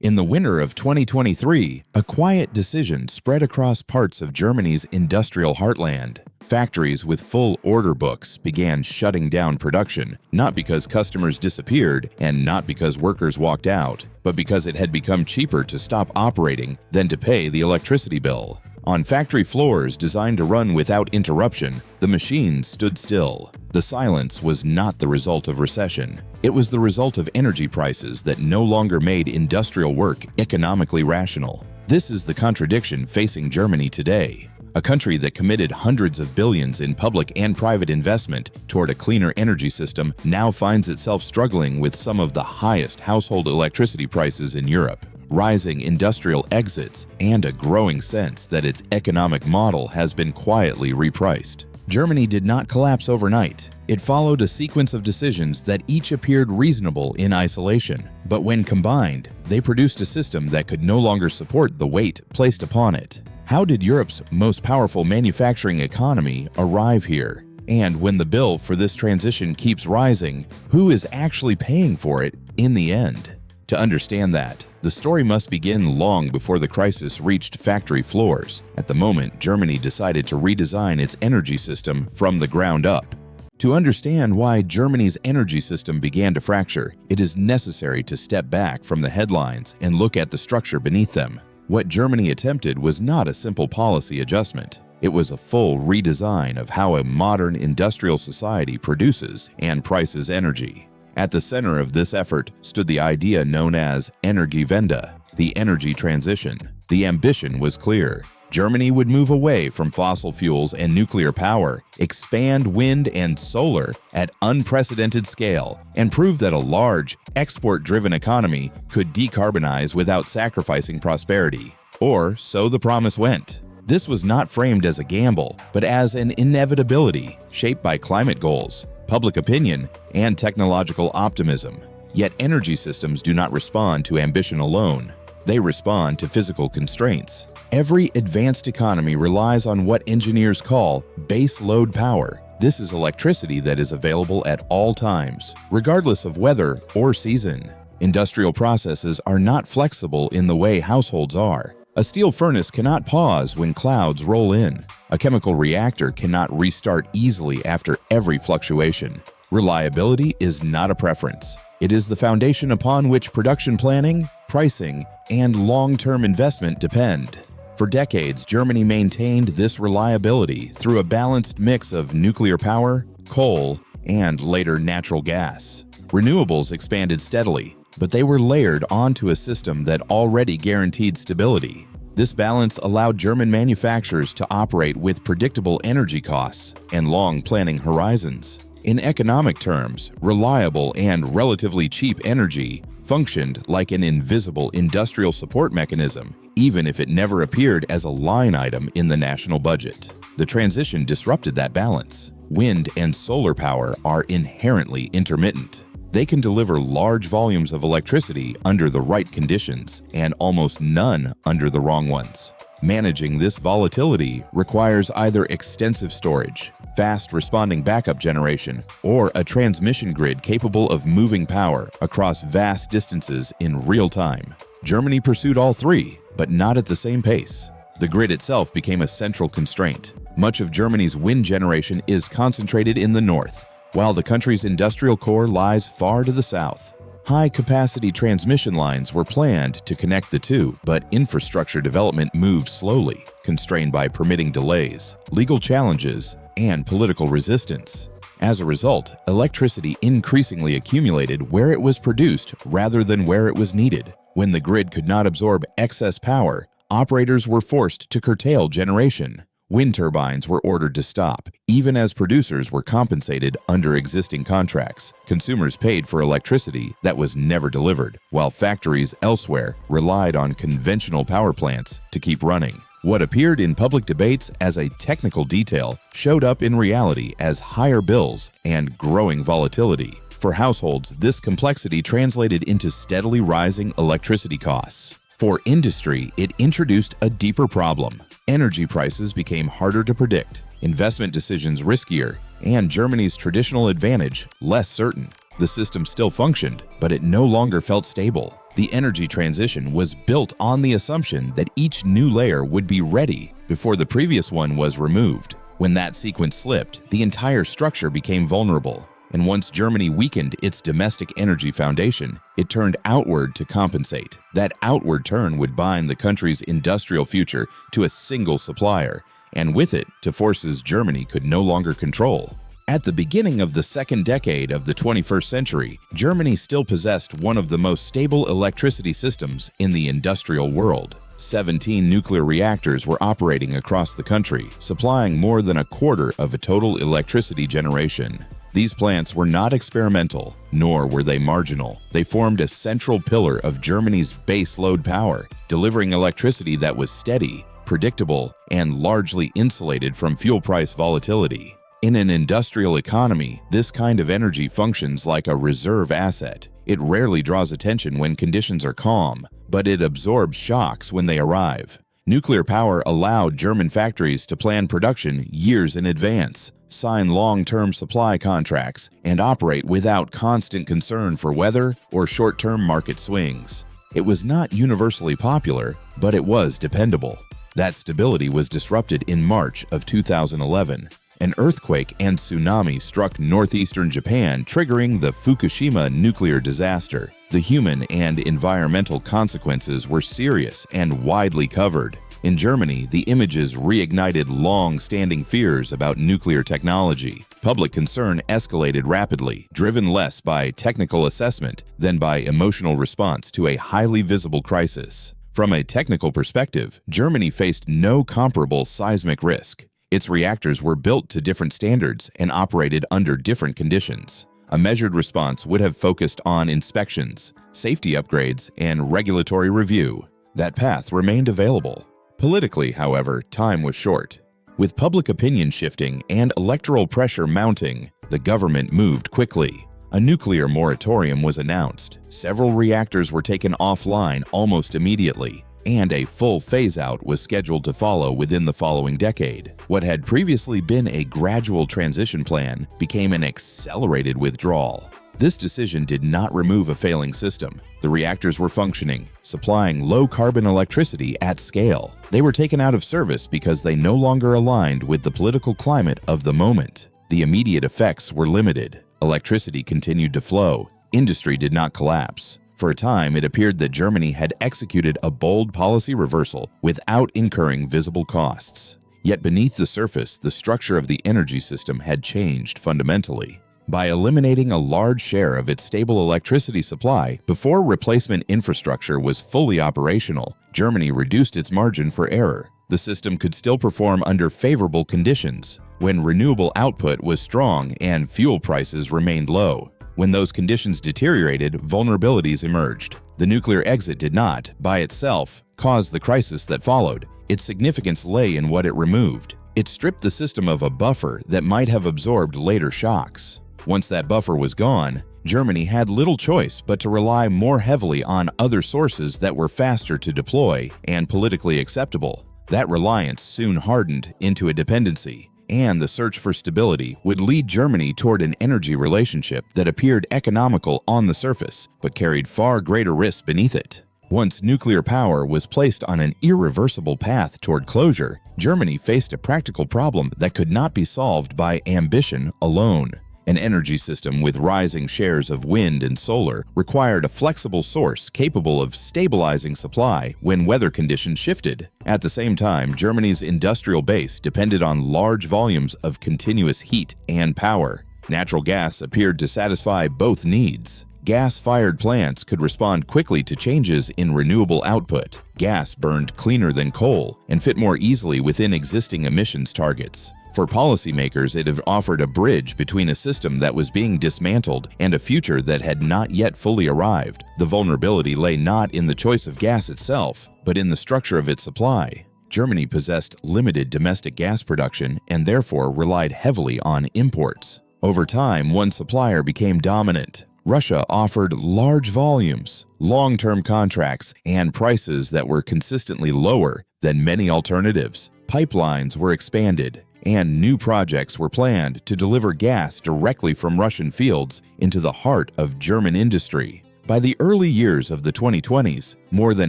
In the winter of 2023, a quiet decision spread across parts of Germany's industrial heartland. Factories with full order books began shutting down production, not because customers disappeared and not because workers walked out, but because it had become cheaper to stop operating than to pay the electricity bill. On factory floors designed to run without interruption, the machines stood still. The silence was not the result of recession. It was the result of energy prices that no longer made industrial work economically rational. This is the contradiction facing Germany today. A country that committed hundreds of billions in public and private investment toward a cleaner energy system now finds itself struggling with some of the highest household electricity prices in Europe, rising industrial exits, and a growing sense that its economic model has been quietly repriced. Germany did not collapse overnight. It followed a sequence of decisions that each appeared reasonable in isolation, but when combined, they produced a system that could no longer support the weight placed upon it. How did Europe's most powerful manufacturing economy arrive here? And when the bill for this transition keeps rising, who is actually paying for it in the end? To understand that, the story must begin long before the crisis reached factory floors. At the moment, Germany decided to redesign its energy system from the ground up. To understand why Germany's energy system began to fracture, it is necessary to step back from the headlines and look at the structure beneath them. What Germany attempted was not a simple policy adjustment. It was a full redesign of how a modern industrial society produces and prices energy. At the center of this effort stood the idea known as Energiewende, the energy transition. The ambition was clear. Germany would move away from fossil fuels and nuclear power, expand wind and solar at unprecedented scale, and prove that a large, export-driven economy could decarbonize without sacrificing prosperity. Or so the promise went. This was not framed as a gamble, but as an inevitability shaped by climate goals, public opinion, and technological optimism. Yet energy systems do not respond to ambition alone. They respond to physical constraints. Every advanced economy relies on what engineers call base load power. This is electricity that is available at all times, regardless of weather or season. Industrial processes are not flexible in the way households are. A steel furnace cannot pause when clouds roll in. A chemical reactor cannot restart easily after every fluctuation. Reliability is not a preference. It is the foundation upon which production planning, pricing, and long-term investment depend. For decades, Germany maintained this reliability through a balanced mix of nuclear power, coal, and later natural gas. Renewables expanded steadily, but they were layered onto a system that already guaranteed stability. This balance allowed German manufacturers to operate with predictable energy costs and long planning horizons. In economic terms, reliable and relatively cheap energy functioned like an invisible industrial support mechanism, even if it never appeared as a line item in the national budget. The transition disrupted that balance. Wind and solar power are inherently intermittent. They can deliver large volumes of electricity under the right conditions and almost none under the wrong ones. Managing this volatility requires either extensive storage, fast responding backup generation, or a transmission grid capable of moving power across vast distances in real time. Germany pursued all three, but not at the same pace. The grid itself became a central constraint. Much of Germany's wind generation is concentrated in the north, while the country's industrial core lies far to the south. High-capacity transmission lines were planned to connect the two, but infrastructure development moved slowly, constrained by permitting delays, legal challenges, and political resistance. As a result, electricity increasingly accumulated where it was produced rather than where it was needed. When the grid could not absorb excess power, operators were forced to curtail generation. Wind turbines were ordered to stop, even as producers were compensated under existing contracts. Consumers paid for electricity that was never delivered, while factories elsewhere relied on conventional power plants to keep running. What appeared in public debates as a technical detail showed up in reality as higher bills and growing volatility. For households, this complexity translated into steadily rising electricity costs. For industry, it introduced a deeper problem. Energy prices became harder to predict, investment decisions riskier, and Germany's traditional advantage less certain. The system still functioned, but it no longer felt stable. The energy transition was built on the assumption that each new layer would be ready before the previous one was removed. When that sequence slipped, the entire structure became vulnerable. And once Germany weakened its domestic energy foundation, it turned outward to compensate. That outward turn would bind the country's industrial future to a single supplier, and with it to forces Germany could no longer control. At the beginning of the second decade of the 21st century, Germany still possessed one of the most stable electricity systems in the industrial world. 17 nuclear reactors were operating across the country, supplying more than a quarter of a total electricity generation. These plants were not experimental, nor were they marginal. They formed a central pillar of Germany's base load power, delivering electricity that was steady, predictable, and largely insulated from fuel price volatility. In an industrial economy, this kind of energy functions like a reserve asset. It rarely draws attention when conditions are calm, but it absorbs shocks when they arrive. Nuclear power allowed German factories to plan production years in advance, sign long-term supply contracts, and operate without constant concern for weather or short-term market swings. It was not universally popular, but it was dependable. That stability was disrupted in March of 2011. An earthquake and tsunami struck northeastern Japan, triggering the Fukushima nuclear disaster. The human and environmental consequences were serious and widely covered. In Germany, the images reignited long-standing fears about nuclear technology. Public concern escalated rapidly, driven less by technical assessment than by emotional response to a highly visible crisis. From a technical perspective, Germany faced no comparable seismic risk. Its reactors were built to different standards and operated under different conditions. A measured response would have focused on inspections, safety upgrades, and regulatory review. That path remained available. Politically, however, time was short. With public opinion shifting and electoral pressure mounting, the government moved quickly. A nuclear moratorium was announced. Several reactors were taken offline almost immediately, and a full phase-out was scheduled to follow within the following decade. What had previously been a gradual transition plan became an accelerated withdrawal. This decision did not remove a failing system. The reactors were functioning, supplying low-carbon electricity at scale. They were taken out of service because they no longer aligned with the political climate of the moment. The immediate effects were limited. Electricity continued to flow. Industry did not collapse. For a time, it appeared that Germany had executed a bold policy reversal without incurring visible costs. Yet beneath the surface, the structure of the energy system had changed fundamentally. By eliminating a large share of its stable electricity supply before replacement infrastructure was fully operational, Germany reduced its margin for error. The system could still perform under favorable conditions, when renewable output was strong and fuel prices remained low. When those conditions deteriorated, vulnerabilities emerged. The nuclear exit did not, by itself, cause the crisis that followed. Its significance lay in what it removed. It stripped the system of a buffer that might have absorbed later shocks. Once that buffer was gone, Germany had little choice but to rely more heavily on other sources that were faster to deploy and politically acceptable. That reliance soon hardened into a dependency, and the search for stability would lead Germany toward an energy relationship that appeared economical on the surface, but carried far greater risks beneath it. Once nuclear power was placed on an irreversible path toward closure, Germany faced a practical problem that could not be solved by ambition alone. An energy system with rising shares of wind and solar required a flexible source capable of stabilizing supply when weather conditions shifted. At the same time, Germany's industrial base depended on large volumes of continuous heat and power. Natural gas appeared to satisfy both needs. Gas-fired plants could respond quickly to changes in renewable output. Gas burned cleaner than coal and fit more easily within existing emissions targets. For policymakers, it had offered a bridge between a system that was being dismantled and a future that had not yet fully arrived. The vulnerability lay not in the choice of gas itself, but in the structure of its supply. Germany possessed limited domestic gas production and therefore relied heavily on imports. Over time, one supplier became dominant. Russia offered large volumes, long-term contracts, and prices that were consistently lower than many alternatives. Pipelines were expanded, and new projects were planned to deliver gas directly from Russian fields into the heart of German industry. By the early years of the 2020s, more than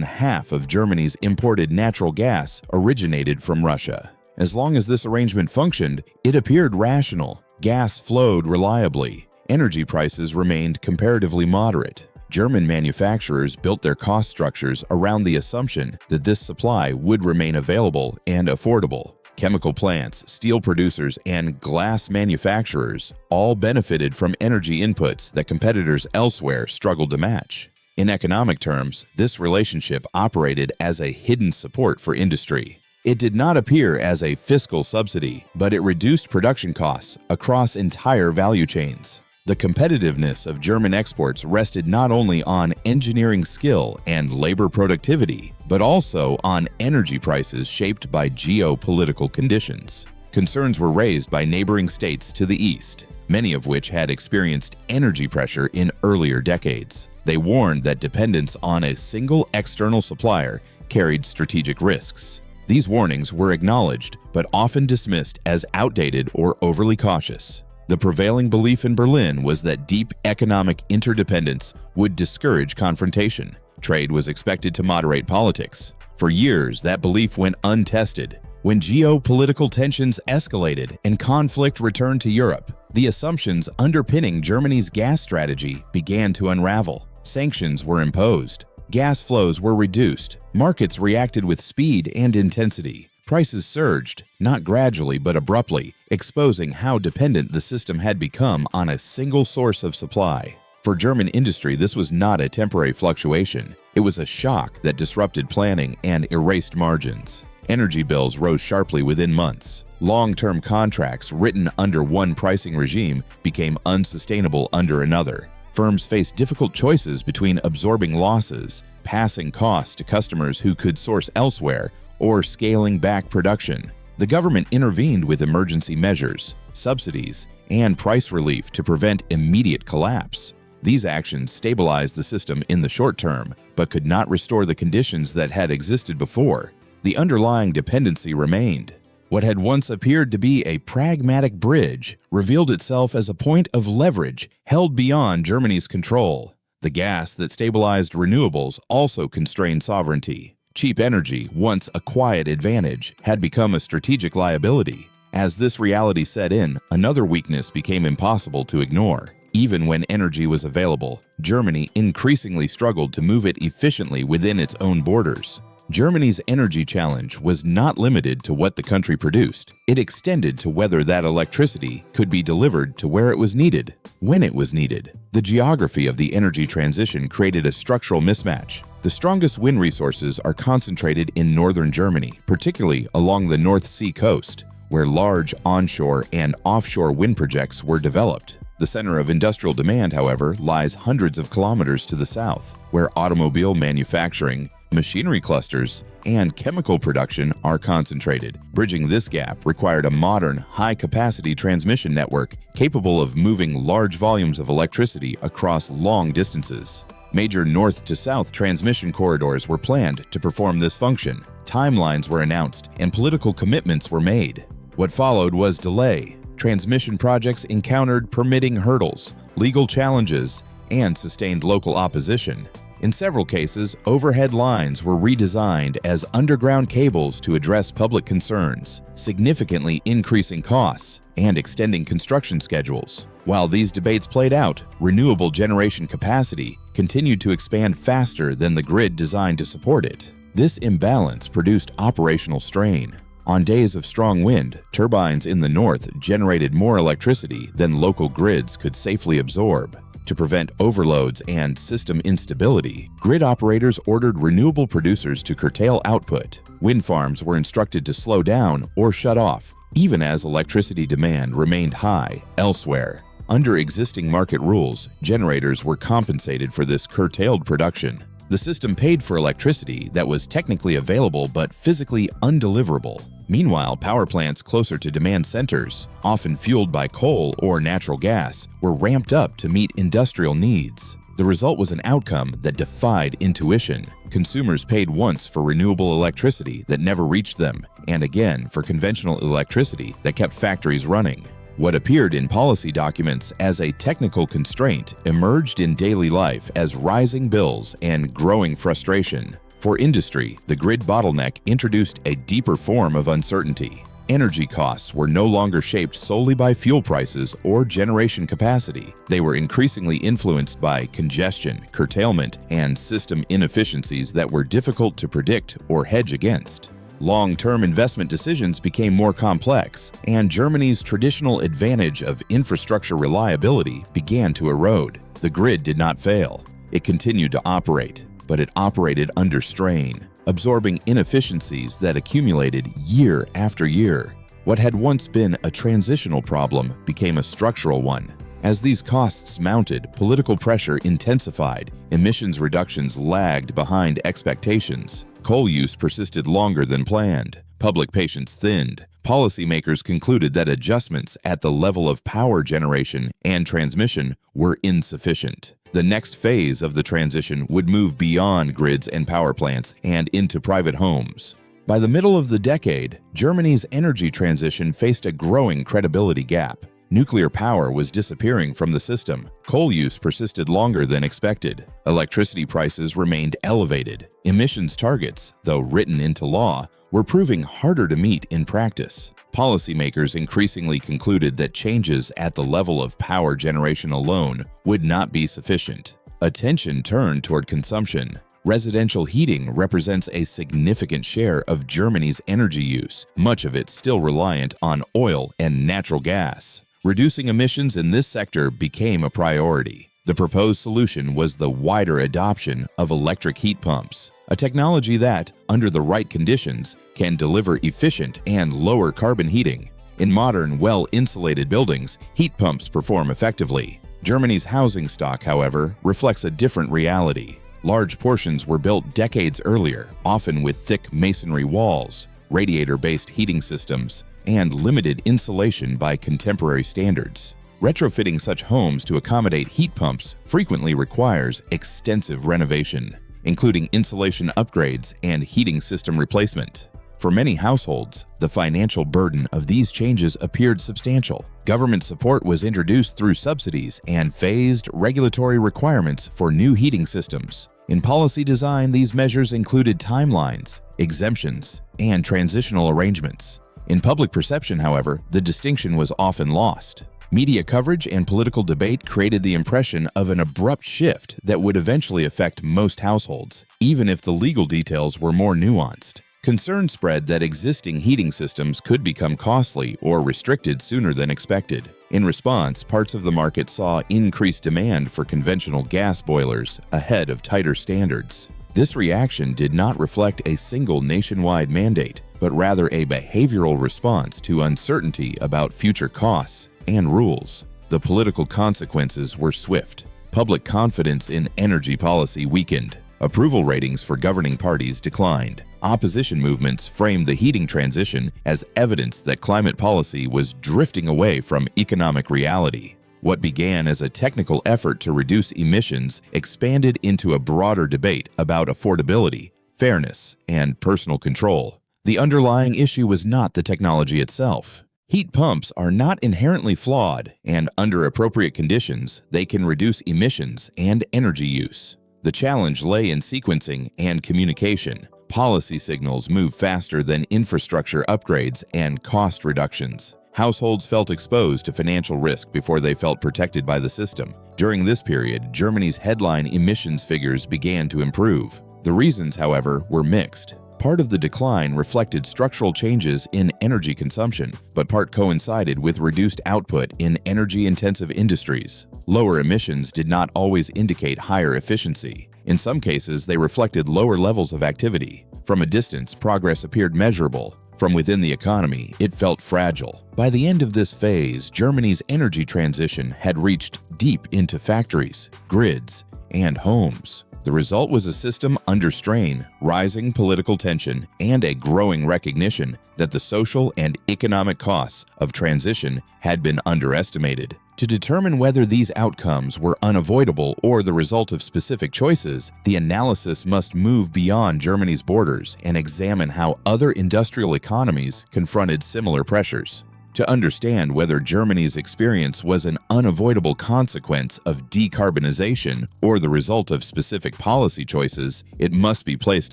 half of Germany's imported natural gas originated from Russia. As long as this arrangement functioned, it appeared rational. Gas flowed reliably. Energy prices remained comparatively moderate. German manufacturers built their cost structures around the assumption that this supply would remain available and affordable. Chemical plants, steel producers, and glass manufacturers all benefited from energy inputs that competitors elsewhere struggled to match. In economic terms, this relationship operated as a hidden support for industry. It did not appear as a fiscal subsidy, but it reduced production costs across entire value chains. The competitiveness of German exports rested not only on engineering skill and labor productivity, but also on energy prices shaped by geopolitical conditions. Concerns were raised by neighboring states to the east, many of which had experienced energy pressure in earlier decades. They warned that dependence on a single external supplier carried strategic risks. These warnings were acknowledged, but often dismissed as outdated or overly cautious. The prevailing belief in Berlin was that deep economic interdependence would discourage confrontation. Trade was expected to moderate politics. For years, that belief went untested. When geopolitical tensions escalated and conflict returned to Europe, the assumptions underpinning Germany's gas strategy began to unravel. Sanctions were imposed. Gas flows were reduced. Markets reacted with speed and intensity. Prices surged, not gradually but abruptly, exposing how dependent the system had become on a single source of supply. For German industry, this was not a temporary fluctuation. It was a shock that disrupted planning and erased margins. Energy bills rose sharply within months. Long-term contracts written under one pricing regime became unsustainable under another. Firms faced difficult choices between absorbing losses, passing costs to customers who could source elsewhere, or scaling back production. The government intervened with emergency measures, subsidies, and price relief to prevent immediate collapse. These actions stabilized the system in the short term, but could not restore the conditions that had existed before. The underlying dependency remained. What had once appeared to be a pragmatic bridge revealed itself as a point of leverage held beyond Germany's control. The gas that stabilized renewables also constrained sovereignty. Cheap energy, once a quiet advantage, had become a strategic liability. As this reality set in, another weakness became impossible to ignore. Even when energy was available, Germany increasingly struggled to move it efficiently within its own borders. Germany's energy challenge was not limited to what the country produced. It extended to whether that electricity could be delivered to where it was needed, when it was needed. The geography of the energy transition created a structural mismatch. The strongest wind resources are concentrated in northern Germany, particularly along the North Sea coast, where large onshore and offshore wind projects were developed. The center of industrial demand, however, lies hundreds of kilometers to the south, where automobile manufacturing, machinery clusters, and chemical production are concentrated. Bridging this gap required a modern, high-capacity transmission network capable of moving large volumes of electricity across long distances. Major north-to-south transmission corridors were planned to perform this function. Timelines were announced, and political commitments were made. What followed was delay. Transmission projects encountered permitting hurdles, legal challenges, and sustained local opposition. In several cases, overhead lines were redesigned as underground cables to address public concerns, significantly increasing costs and extending construction schedules. While these debates played out, renewable generation capacity continued to expand faster than the grid designed to support it. This imbalance produced operational strain. On days of strong wind, turbines in the north generated more electricity than local grids could safely absorb. To prevent overloads and system instability, grid operators ordered renewable producers to curtail output. Wind farms were instructed to slow down or shut off, even as electricity demand remained high elsewhere. Under existing market rules, generators were compensated for this curtailed production. The system paid for electricity that was technically available but physically undeliverable. Meanwhile, power plants closer to demand centers, often fueled by coal or natural gas, were ramped up to meet industrial needs. The result was an outcome that defied intuition. Consumers paid once for renewable electricity that never reached them, and again for conventional electricity that kept factories running. What appeared in policy documents as a technical constraint emerged in daily life as rising bills and growing frustration. For industry, the grid bottleneck introduced a deeper form of uncertainty. Energy costs were no longer shaped solely by fuel prices or generation capacity. They were increasingly influenced by congestion, curtailment, and system inefficiencies that were difficult to predict or hedge against. Long-term investment decisions became more complex, and Germany's traditional advantage of infrastructure reliability began to erode. The grid did not fail. It continued to operate, but it operated under strain, absorbing inefficiencies that accumulated year after year. What had once been a transitional problem became a structural one. As these costs mounted, political pressure intensified, emissions reductions lagged behind expectations, coal use persisted longer than planned, public patience thinned. Policymakers concluded that adjustments at the level of power generation and transmission were insufficient. The next phase of the transition would move beyond grids and power plants and into private homes. By the middle of the decade, Germany's energy transition faced a growing credibility gap. Nuclear power was disappearing from the system. Coal use persisted longer than expected. Electricity prices remained elevated. Emissions targets, though written into law, were proving harder to meet in practice. Policymakers increasingly concluded that changes at the level of power generation alone would not be sufficient. Attention turned toward consumption. Residential heating represents a significant share of Germany's energy use, much of it still reliant on oil and natural gas. Reducing emissions in this sector became a priority. The proposed solution was the wider adoption of electric heat pumps, a technology that, under the right conditions, can deliver efficient and lower carbon heating. In modern, well-insulated buildings, heat pumps perform effectively. Germany's housing stock, however, reflects a different reality. Large portions were built decades earlier, often with thick masonry walls, radiator-based heating systems, and limited insulation by contemporary standards. Retrofitting such homes to accommodate heat pumps frequently requires extensive renovation, including insulation upgrades and heating system replacement. For many households, the financial burden of these changes appeared substantial. Government support was introduced through subsidies and phased regulatory requirements for new heating systems. In policy design, these measures included timelines, exemptions, and transitional arrangements. In public perception, however, the distinction was often lost. Media coverage and political debate created the impression of an abrupt shift that would eventually affect most households, even if the legal details were more nuanced. Concern spread that existing heating systems could become costly or restricted sooner than expected. In response, parts of the market saw increased demand for conventional gas boilers ahead of tighter standards. This reaction did not reflect a single nationwide mandate, but rather a behavioral response to uncertainty about future costs and rules. The political consequences were swift. Public confidence in energy policy weakened. Approval ratings for governing parties declined. Opposition movements framed the heating transition as evidence that climate policy was drifting away from economic reality. What began as a technical effort to reduce emissions expanded into a broader debate about affordability, fairness, and personal control. The underlying issue was not the technology itself. Heat pumps are not inherently flawed, and under appropriate conditions, they can reduce emissions and energy use. The challenge lay in sequencing and communication. Policy signals move faster than infrastructure upgrades and cost reductions. Households felt exposed to financial risk before they felt protected by the system. During this period, Germany's headline emissions figures began to improve. The reasons, however, were mixed. Part of the decline reflected structural changes in energy consumption, but part coincided with reduced output in energy-intensive industries. Lower emissions did not always indicate higher efficiency. In some cases, they reflected lower levels of activity. From a distance, progress appeared measurable. From within the economy, it felt fragile. By the end of this phase, Germany's energy transition had reached deep into factories, grids, and homes. The result was a system under strain, rising political tension, and a growing recognition that the social and economic costs of transition had been underestimated. To determine whether these outcomes were unavoidable or the result of specific choices, the analysis must move beyond Germany's borders and examine how other industrial economies confronted similar pressures. To understand whether Germany's experience was an unavoidable consequence of decarbonization or the result of specific policy choices, it must be placed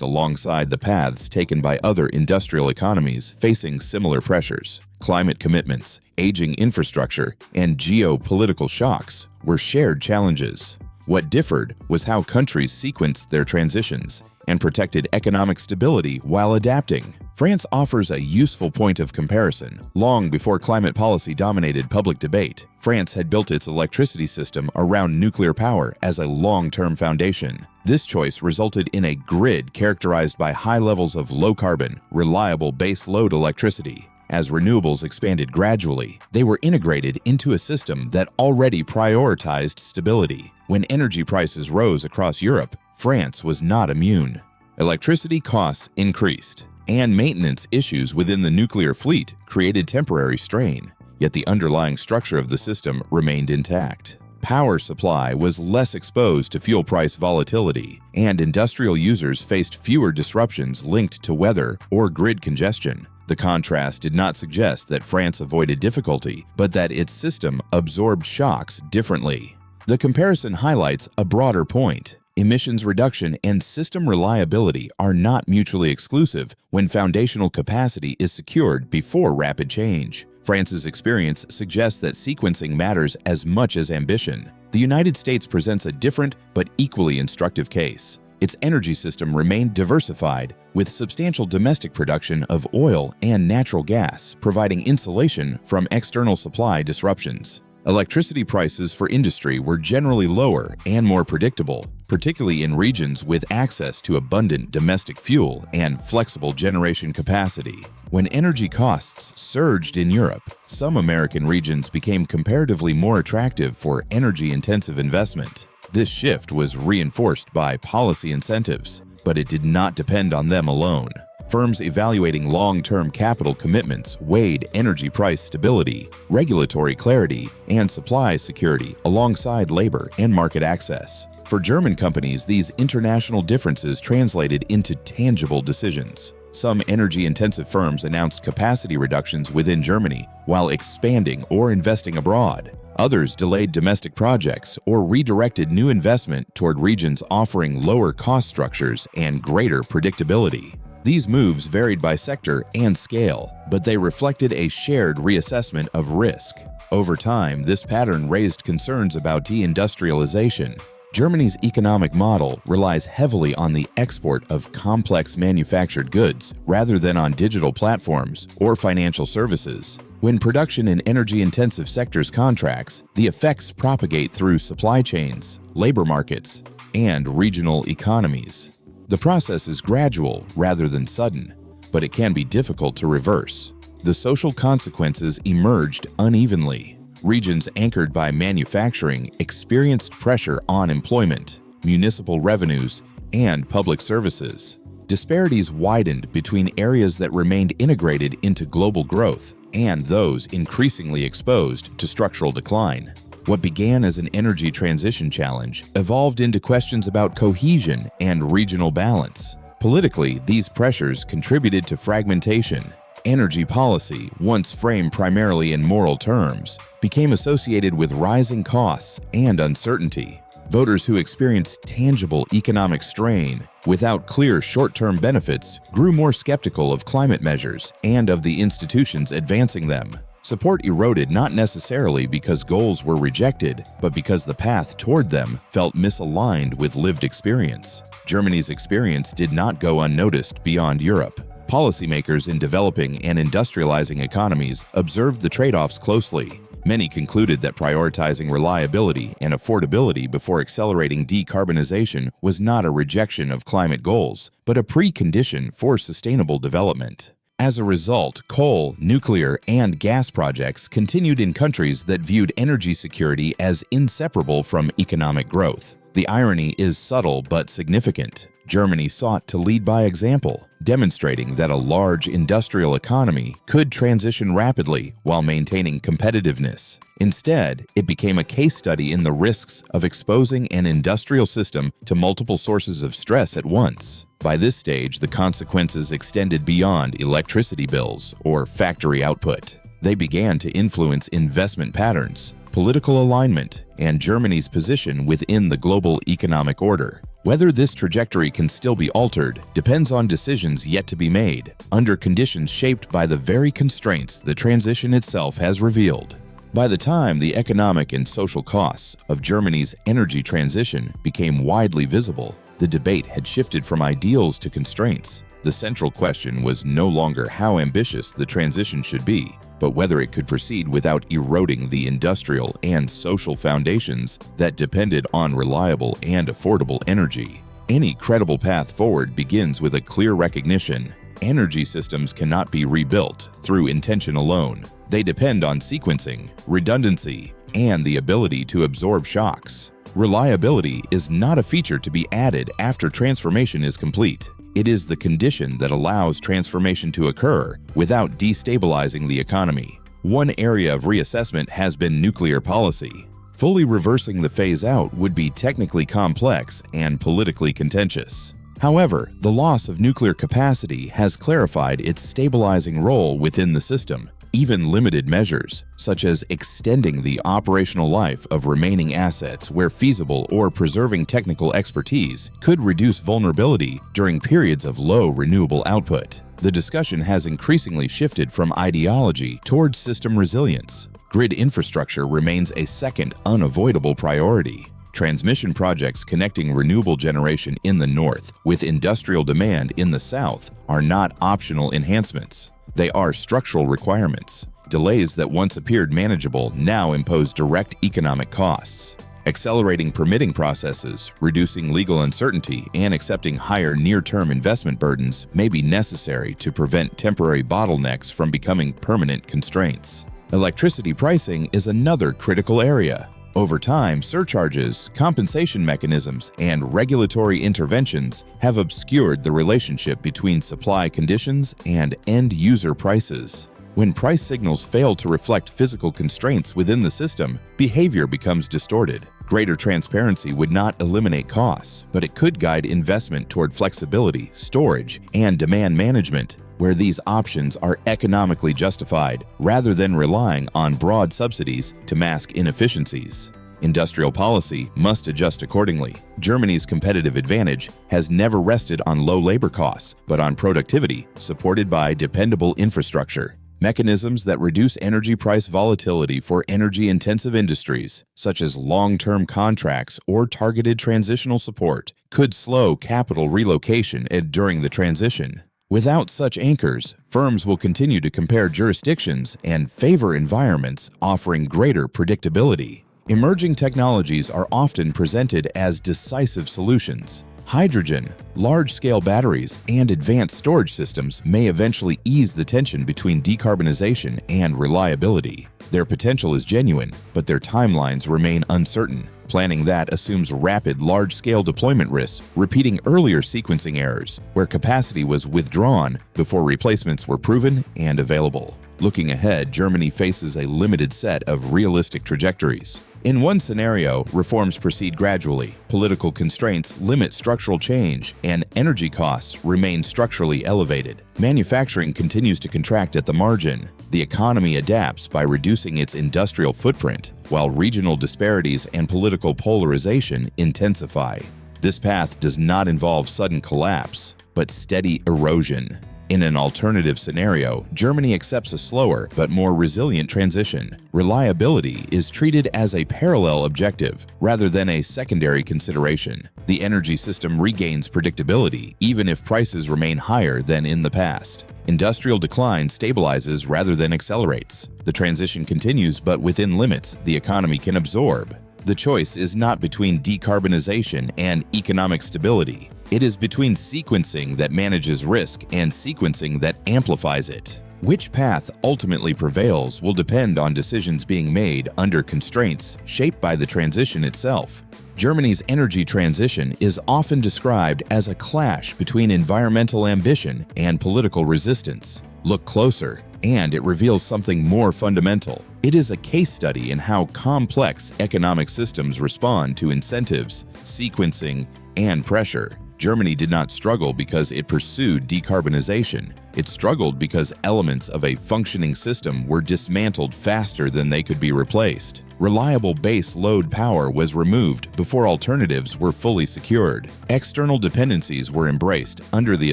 alongside the paths taken by other industrial economies facing similar pressures. Climate commitments, aging infrastructure, and geopolitical shocks were shared challenges. What differed was how countries sequenced their transitions and protected economic stability while adapting. France offers a useful point of comparison. Long before climate policy dominated public debate, France had built its electricity system around nuclear power as a long-term foundation. This choice resulted in a grid characterized by high levels of low-carbon, reliable base-load electricity. As renewables expanded gradually, they were integrated into a system that already prioritized stability. When energy prices rose across Europe, France was not immune. Electricity costs increased, and maintenance issues within the nuclear fleet created temporary strain, yet the underlying structure of the system remained intact. Power supply was less exposed to fuel price volatility, and industrial users faced fewer disruptions linked to weather or grid congestion. The contrast did not suggest that France avoided difficulty, but that its system absorbed shocks differently. The comparison highlights a broader point. Emissions reduction and system reliability are not mutually exclusive when foundational capacity is secured before rapid change. France's experience suggests that sequencing matters as much as ambition. The United States presents a different but equally instructive case. Its energy system remained diversified, with substantial domestic production of oil and natural gas, providing insulation from external supply disruptions. Electricity prices for industry were generally lower and more predictable, particularly in regions with access to abundant domestic fuel and flexible generation capacity. When energy costs surged in Europe, some American regions became comparatively more attractive for energy-intensive investment. This shift was reinforced by policy incentives, but it did not depend on them alone. Firms evaluating long-term capital commitments weighed energy price stability, regulatory clarity, and supply security alongside labor and market access. For German companies, these international differences translated into tangible decisions. Some energy-intensive firms announced capacity reductions within Germany while expanding or investing abroad. Others delayed domestic projects or redirected new investment toward regions offering lower cost structures and greater predictability. These moves varied by sector and scale, but they reflected a shared reassessment of risk. Over time, this pattern raised concerns about deindustrialization. Germany's economic model relies heavily on the export of complex manufactured goods rather than on digital platforms or financial services. When production in energy-intensive sectors contracts, the effects propagate through supply chains, labor markets, and regional economies. The process is gradual rather than sudden, but it can be difficult to reverse. The social consequences emerged unevenly. Regions anchored by manufacturing experienced pressure on employment, municipal revenues, and public services. Disparities widened between areas that remained integrated into global growth and those increasingly exposed to structural decline. What began as an energy transition challenge evolved into questions about cohesion and regional balance. Politically, these pressures contributed to fragmentation. Energy policy, once framed primarily in moral terms, became associated with rising costs and uncertainty. Voters who experienced tangible economic strain without clear short-term benefits grew more skeptical of climate measures and of the institutions advancing them. Support eroded not necessarily because goals were rejected, but because the path toward them felt misaligned with lived experience. Germany's experience did not go unnoticed beyond Europe. Policymakers in developing and industrializing economies observed the trade-offs closely. Many concluded that prioritizing reliability and affordability before accelerating decarbonization was not a rejection of climate goals, but a precondition for sustainable development. As a result, coal, nuclear, and gas projects continued in countries that viewed energy security as inseparable from economic growth. The irony is subtle but significant. Germany sought to lead by example, demonstrating that a large industrial economy could transition rapidly while maintaining competitiveness. Instead, it became a case study in the risks of exposing an industrial system to multiple sources of stress at once. By this stage, the consequences extended beyond electricity bills or factory output. They began to influence investment patterns, political alignment, and Germany's position within the global economic order. Whether this trajectory can still be altered depends on decisions yet to be made, under conditions shaped by the very constraints the transition itself has revealed. By the time the economic and social costs of Germany's energy transition became widely visible, the debate had shifted from ideals to constraints. The central question was no longer how ambitious the transition should be, but whether it could proceed without eroding the industrial and social foundations that depended on reliable and affordable energy. Any credible path forward begins with a clear recognition: energy systems cannot be rebuilt through intention alone. They depend on sequencing, redundancy, and the ability to absorb shocks. Reliability is not a feature to be added after transformation is complete. It is the condition that allows transformation to occur without destabilizing the economy. One area of reassessment has been nuclear policy. Fully reversing the phase-out would be technically complex and politically contentious. However, the loss of nuclear capacity has clarified its stabilizing role within the system. Even limited measures, such as extending the operational life of remaining assets where feasible or preserving technical expertise, could reduce vulnerability during periods of low renewable output. The discussion has increasingly shifted from ideology towards system resilience. Grid infrastructure remains a second unavoidable priority. Transmission projects connecting renewable generation in the north with industrial demand in the south are not optional enhancements. They are structural requirements. Delays that once appeared manageable now impose direct economic costs. Accelerating permitting processes, reducing legal uncertainty, and accepting higher near-term investment burdens may be necessary to prevent temporary bottlenecks from becoming permanent constraints. Electricity pricing is another critical area. Over time, surcharges, compensation mechanisms, and regulatory interventions have obscured the relationship between supply conditions and end-user prices. When price signals fail to reflect physical constraints within the system, behavior becomes distorted. Greater transparency would not eliminate costs, but it could guide investment toward flexibility, storage, and demand management, where these options are economically justified rather than relying on broad subsidies to mask inefficiencies. Industrial policy must adjust accordingly. Germany's competitive advantage has never rested on low labor costs, but on productivity supported by dependable infrastructure. Mechanisms that reduce energy price volatility for energy-intensive industries, such as long-term contracts or targeted transitional support, could slow capital relocation during the transition. Without such anchors, firms will continue to compare jurisdictions and favor environments offering greater predictability. Emerging technologies are often presented as decisive solutions. Hydrogen, large-scale batteries, and advanced storage systems may eventually ease the tension between decarbonization and reliability. Their potential is genuine, but their timelines remain uncertain. Planning that assumes rapid, large-scale deployment risks, repeating earlier sequencing errors, where capacity was withdrawn before replacements were proven and available. Looking ahead, Germany faces a limited set of realistic trajectories. In one scenario, reforms proceed gradually, political constraints limit structural change, and energy costs remain structurally elevated. Manufacturing continues to contract at the margin. The economy adapts by reducing its industrial footprint, while regional disparities and political polarization intensify. This path does not involve sudden collapse, but steady erosion. In an alternative scenario, Germany accepts a slower but more resilient transition. Reliability is treated as a parallel objective rather than a secondary consideration. The energy system regains predictability even if prices remain higher than in the past. Industrial decline stabilizes rather than accelerates. The transition continues, but within limits the economy can absorb. The choice is not between decarbonization and economic stability. It is between sequencing that manages risk and sequencing that amplifies it. Which path ultimately prevails will depend on decisions being made under constraints shaped by the transition itself. Germany's energy transition is often described as a clash between environmental ambition and political resistance. Look closer, and it reveals something more fundamental. It is a case study in how complex economic systems respond to incentives, sequencing, and pressure. Germany did not struggle because it pursued decarbonization. It struggled because elements of a functioning system were dismantled faster than they could be replaced. Reliable base load power was removed before alternatives were fully secured. External dependencies were embraced under the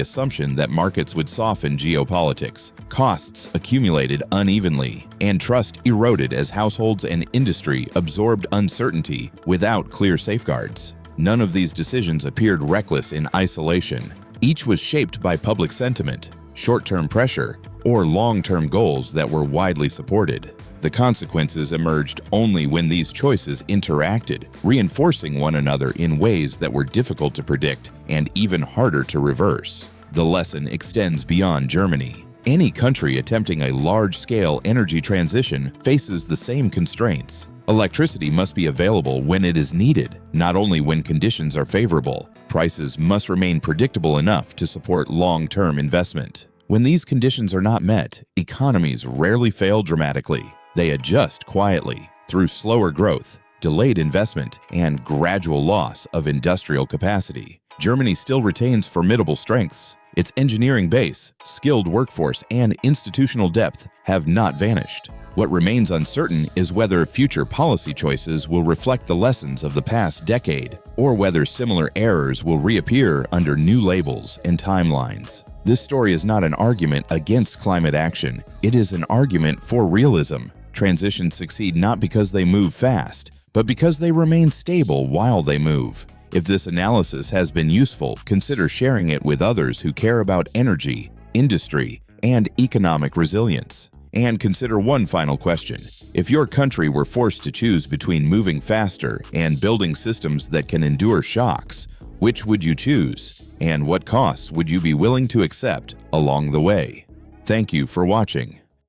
assumption that markets would soften geopolitics. Costs accumulated unevenly, and trust eroded as households and industry absorbed uncertainty without clear safeguards. None of these decisions appeared reckless in isolation. Each was shaped by public sentiment, short-term pressure, or long-term goals that were widely supported. The consequences emerged only when these choices interacted, reinforcing one another in ways that were difficult to predict and even harder to reverse. The lesson extends beyond Germany. Any country attempting a large-scale energy transition faces the same constraints. Electricity must be available when it is needed, not only when conditions are favorable. Prices must remain predictable enough to support long-term investment. When these conditions are not met, economies rarely fail dramatically. They adjust quietly through slower growth, delayed investment, and gradual loss of industrial capacity. Germany still retains formidable strengths. Its engineering base, skilled workforce, and institutional depth have not vanished. What remains uncertain is whether future policy choices will reflect the lessons of the past decade, or whether similar errors will reappear under new labels and timelines. This story is not an argument against climate action. It is an argument for realism. Transitions succeed not because they move fast, but because they remain stable while they move. If this analysis has been useful, consider sharing it with others who care about energy, industry, and economic resilience. And consider one final question. If your country were forced to choose between moving faster and building systems that can endure shocks, which would you choose? And what costs would you be willing to accept along the way? Thank you for watching.